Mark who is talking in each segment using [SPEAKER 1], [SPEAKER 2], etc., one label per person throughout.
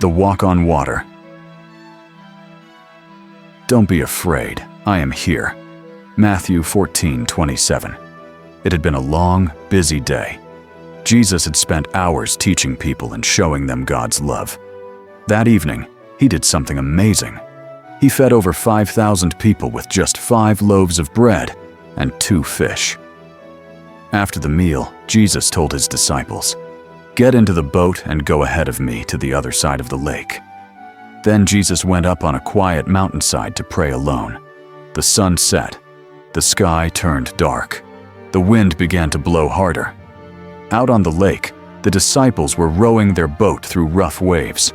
[SPEAKER 1] The walk on water. Don't be afraid, I am here. Matthew 14:27. It had been a long, busy day. Jesus had spent hours teaching people and showing them God's love. That evening, he did something amazing. He fed over 5,000 people with just 5 loaves of bread and 2 fish. After the meal, Jesus told his disciples, "Get into the boat and go ahead of me to the other side of the lake." Then Jesus went up on a quiet mountainside to pray alone. The sun set. The sky turned dark. The wind began to blow harder. Out on the lake, the disciples were rowing their boat through rough waves.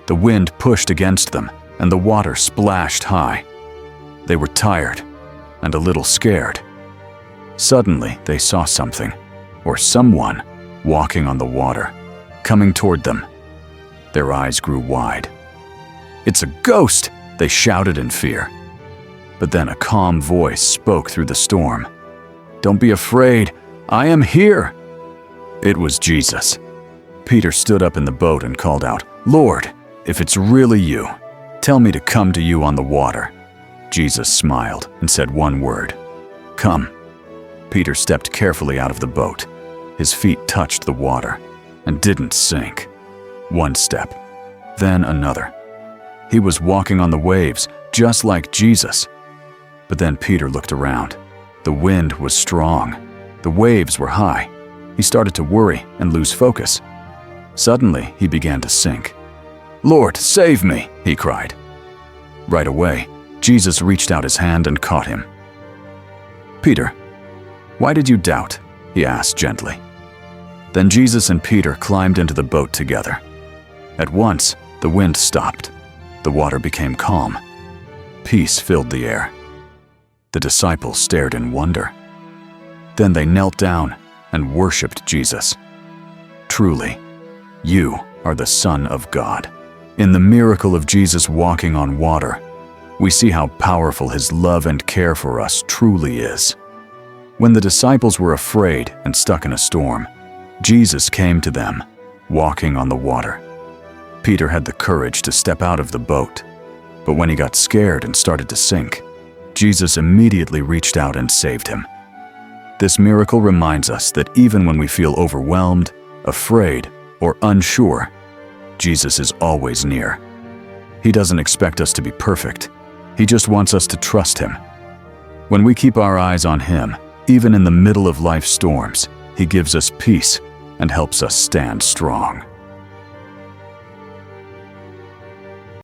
[SPEAKER 1] The wind pushed against them, and the water splashed high. They were tired and a little scared. Suddenly, they saw something, or someone, walking on the water, coming toward them. Their eyes grew wide. "It's a ghost!" they shouted in fear. But then a calm voice spoke through the storm. "Don't be afraid, I am here!" It was Jesus. Peter stood up in the boat and called out, "Lord, if it's really you, tell me to come to you on the water." Jesus smiled and said one word, "Come." Peter stepped carefully out of the boat. His feet touched the water and didn't sink. One step, then another. He was walking on the waves, just like Jesus. But then Peter looked around. The wind was strong. The waves were high. He started to worry and lose focus. Suddenly, he began to sink. "Lord, save me!" he cried. Right away, Jesus reached out his hand and caught him. "Peter, why did you doubt?" he asked gently. Then Jesus and Peter climbed into the boat together. At once, the wind stopped. The water became calm. Peace filled the air. The disciples stared in wonder. Then they knelt down and worshiped Jesus. Truly, you are the Son of God. In the miracle of Jesus walking on water, we see how powerful his love and care for us truly is. When the disciples were afraid and stuck in a storm, Jesus came to them, walking on the water. Peter had the courage to step out of the boat, but when he got scared and started to sink, Jesus immediately reached out and saved him. This miracle reminds us that even when we feel overwhelmed, afraid, or unsure, Jesus is always near. He doesn't expect us to be perfect. He just wants us to trust him. When we keep our eyes on him, even in the middle of life's storms, he gives us peace and helps us stand strong.